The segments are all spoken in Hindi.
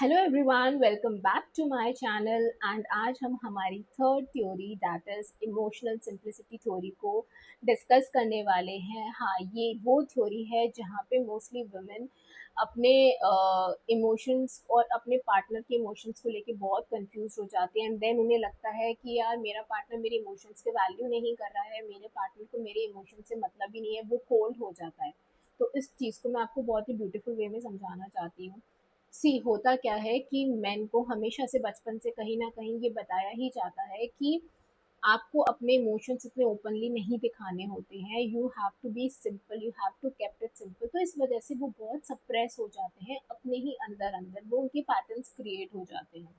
Hello everyone, welcome back to my channel. And आज हम हमारी third theory that is emotional simplicity theory को डिस्कस करने वाले हैं। हाँ, ये वो थ्योरी है जहाँ पे मोस्टली वुमेन अपने इमोशंस और अपने पार्टनर के इमोशंस को लेके बहुत कंफ्यूज हो जाती हैं। एंड देन उन्हें लगता है कि यार मेरा पार्टनर मेरे इमोशंस के वैल्यू नहीं कर रहा है, मेरे पार्टनर को मेरे इमोशंस से मतलब ही नहीं है, वो कोल्ड हो जाता है। तो इस चीज़ को मैं आपको बहुत ही ब्यूटीफुल वे में समझाना चाहती हूँ। सी होता क्या है कि मेन को हमेशा से बचपन से कहीं ना कहीं ये बताया ही जाता है कि आपको अपने इमोशंस इतने ओपनली नहीं दिखाने होते हैं। You have to be simple, you have to kept it simple. तो इस वजह से वो बहुत सप्रेस हो जाते हैं अपने ही अंदर अंदर, वो उनके पैटर्न्स क्रिएट हो जाते हैं।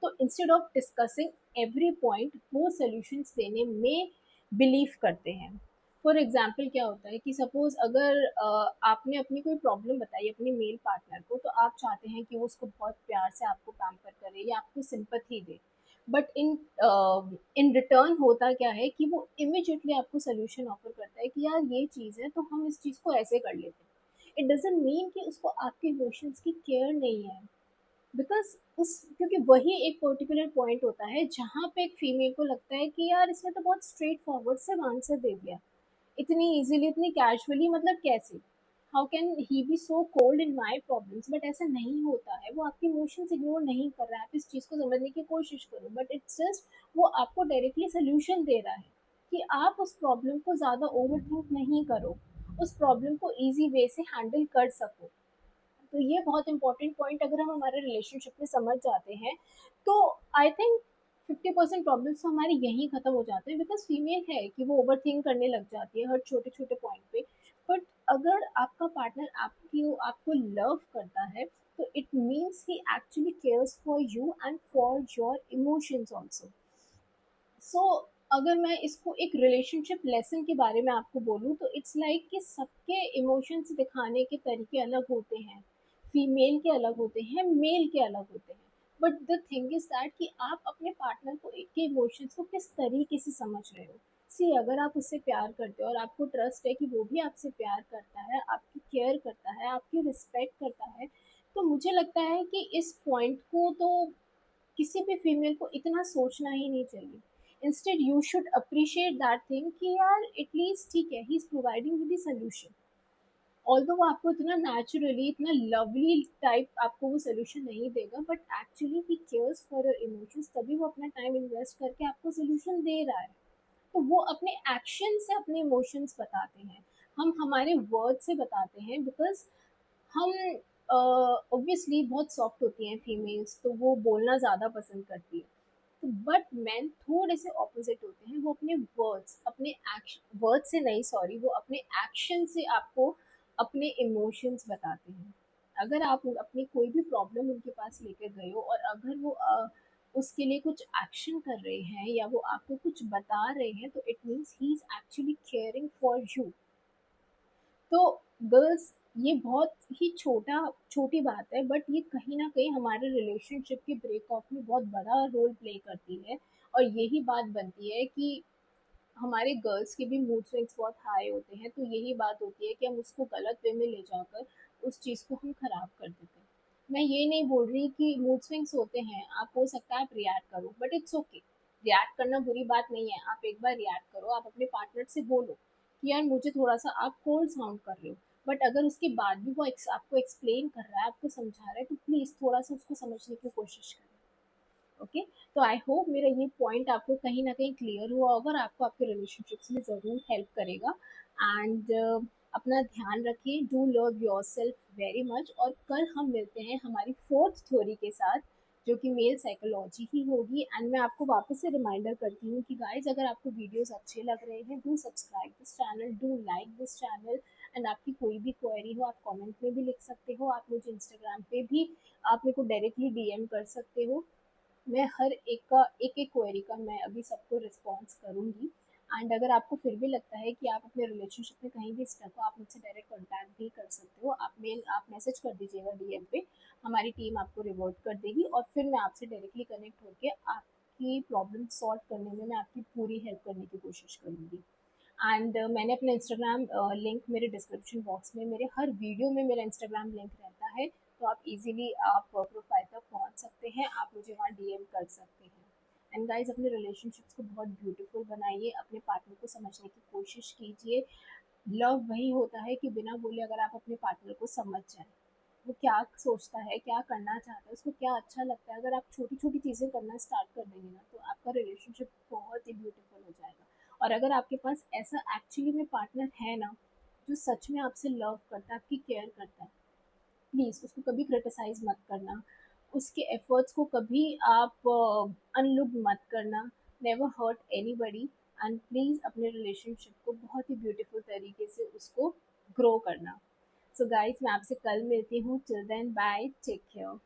तो instead of discussing every point, वो सोल्यूशंस देने में बिलीव करते हैं। फॉर एग्जाम्पल क्या होता है कि सपोज अगर आपने अपनी कोई प्रॉब्लम बताई अपने मेल पार्टनर को, तो आप चाहते हैं कि वो उसको बहुत प्यार से आपको पैम्पर करे या आपको sympathy they. But in return होता क्या है कि वो इमिजिएटली आपको सोल्यूशन ऑफर करता है कि यार ये चीज़ है तो हम इस चीज़ को ऐसे कर लेते हैं। इट डजेंट मीन कि उसको आपके इमोशंस की केयर नहीं है। बिकॉज उस क्योंकि वही एक पर्टिकुलर पॉइंट होता है जहाँ पे एक फीमेल को लगता है कि यार इसने तो बहुत स्ट्रेट फॉरवर्ड से आंसर दे दिया, इतनी इजीली, इतनी कैजुअली, मतलब कैसे, how can he be so cold in my problems. But ऐसा नहीं होता है, वो आपके इमोशंस इग्नोर नहीं कर रहा है। आप इस चीज़ को समझने की कोशिश करो, बट इट्स जस्ट वो आपको डायरेक्टली सोल्यूशन दे रहा है कि आप उस प्रॉब्लम को ज़्यादा ओवर थिंक नहीं करो, उस प्रॉब्लम को ईजी वे से हैंडल कर सको। तो ये बहुत इंपॉर्टेंट पॉइंट अगर हम हमारे रिलेशनशिप में समझ जाते हैं, तो आई थिंक 50% प्रॉब्लम्स तो हमारे यहीं खत्म हो जाते हैं। बिकॉज फीमेल है कि वो ओवर थिंक करने लग जाती है हर छोटे छोटे पॉइंट पे। बट अगर आपका पार्टनर आपकी आपको लव करता है, तो it means he actually cares for you and for your emotions also. So अगर मैं इसको एक रिलेशनशिप लेसन के बारे में आपको बोलूँ, तो इट्स लाइक कि सबके इमोशंस दिखाने के तरीके अलग होते हैं। फीमेल के अलग होते हैं, मेल के अलग होते हैं। But the thing is that कि आप अपने पार्टनर को के इमोशंस को किस तरीके से समझ रहे हो। सी अगर आप उससे प्यार करते हो और आपको ट्रस्ट है कि वो भी आपसे प्यार करता है, आपकी केयर करता है, आपकी रिस्पेक्ट करता है, तो मुझे लगता है कि इस पॉइंट को तो किसी भी फीमेल को इतना सोचना ही नहीं चाहिए। Instead you should appreciate that thing कि यार एटलीस्ट ठीक है, he is providing with the solution. Although वो आपको इतना नेचुरली, इतना लवली टाइप आपको वो सोल्यूशन नहीं देगा, but actually he cares for your emotions, तभी वो अपना टाइम इन्वेस्ट करके आपको सोल्यूशन दे रहा है। तो वो अपने एक्शन से अपने इमोशंस बताते हैं, हम हमारे वर्ड से बताते हैं। बिकॉज हम ऑब्वियसली बहुत सॉफ्ट होती हैं फीमेल्स, तो वो बोलना ज़्यादा पसंद करती है। तो बट मैन थोड़े से ऑपोजिट होते हैं, वो अपने वर्ड्स, अपने एक्शन, वर्ड से नहीं सॉरी, वो अपने एक्शन से आपको अपने इमोशंस बताते हैं। अगर आप अपनी कोई भी प्रॉब्लम उनके पास लेकर गए हो और अगर वो उसके लिए कुछ एक्शन कर रहे हैं या वो आपको कुछ बता रहे हैं, तो it means he is actually caring for you. तो गर्ल्स, ये बहुत ही छोटी बात है, बट ये कहीं ना कहीं हमारे रिलेशनशिप के ब्रेक ऑफ में बहुत बड़ा रोल प्ले करती है। और यही बात बनती है कि हमारे गर्ल्स के भी मूड स्विंग्स बहुत हाई होते हैं। तो यही बात होती है कि हम उसको गलत वे में ले जाकर उस चीज़ को हम खराब कर देते हैं। मैं ये नहीं बोल रही कि मूड स्विंग्स होते हैं, आप हो सकता है आप रिएक्ट करो, बट इट्स ओके। रिएक्ट करना बुरी बात नहीं है, आप एक बार रिएक्ट करो, आप अपने पार्टनर से बोलो कि यार मुझे थोड़ा सा आप कोल्ड साउंड कर रहे हो। बट अगर उसके बाद भी वो आपको एक्सप्लेन कर रहा है, आपको समझा रहा है, तो प्लीज़ थोड़ा सा उसको समझने की कोशिश करें। ओके। तो आई होप मेरा ये पॉइंट आपको कहीं ना कहीं क्लियर हुआ होगा और आपको आपके रिलेशनशिप्स में ज़रूर हेल्प करेगा। एंड अपना ध्यान रखिए, do love your self very much. और कल हम मिलते हैं हमारी फोर्थ थ्योरी के साथ, जो कि मेल साइकोलॉजी ही होगी। एंड मैं आपको वापस से रिमाइंडर करती हूँ कि गाइज, अगर आपको वीडियोस अच्छे लग रहे हैं, do subscribe this channel, do like this channel. And आपकी कोई भी क्वेरी हो, आप कमेंट में भी लिख सकते हो, आप मुझे इंस्टाग्राम पे भी आप मेरे को डायरेक्टली डीएम कर सकते हो। मैं हर एक का एक क्वेरी का मैं अभी सबको रिस्पॉन्स करूँगी। एंड अगर आपको फिर भी लगता है कि आप अपने रिलेशनशिप में कहीं भी स्टक हो, आप मुझसे डायरेक्ट कॉन्टैक्ट भी कर सकते हो। आप मैसेज कर दीजिएगा डीएम पे, हमारी टीम आपको रिवर्ट कर देगी और फिर मैं आपसे डायरेक्टली कनेक्ट होकर आपकी प्रॉब्लम सॉल्व करने में मैं आपकी पूरी हेल्प करने की कोशिश करूँगी। एंड मैंने अपना इंस्टाग्राम लिंक मेरे डिस्क्रिप्शन बॉक्स में, मेरे हर वीडियो में मेरा इंस्टाग्राम लिंक रहता है। तो आप इजीली आप प्रोफाइल तक पहुंच सकते हैं, आप मुझे वहाँ डीएम कर सकते हैं। एंड गाइस, अपने रिलेशनशिप्स को बहुत ब्यूटीफुल बनाइए, अपने पार्टनर को समझने की कोशिश कीजिए। लव वही होता है कि बिना बोले अगर आप अपने पार्टनर को समझ जाएं, वो क्या सोचता है, क्या करना चाहता है, उसको क्या अच्छा लगता है, अगर आप छोटी छोटी चीज़ें करना स्टार्ट कर देंगे ना, तो आपका रिलेशनशिप बहुत ही ब्यूटीफुल हो जाएगा। और अगर आपके पास ऐसा एक्चुअली में पार्टनर है ना, जो सच में आपसे लव करता है, आपकी केयर करता है, प्लीज़ उसको कभी क्रिटिसाइज मत करना, उसके एफर्ट्स को कभी आप अनलुक मत करना। Never hurt anybody. And please अपने रिलेशनशिप को बहुत ही ब्यूटीफुल तरीके से उसको ग्रो करना। सो गाइस, मैं आपसे कल मिलती हूँ। Till then bye, take care.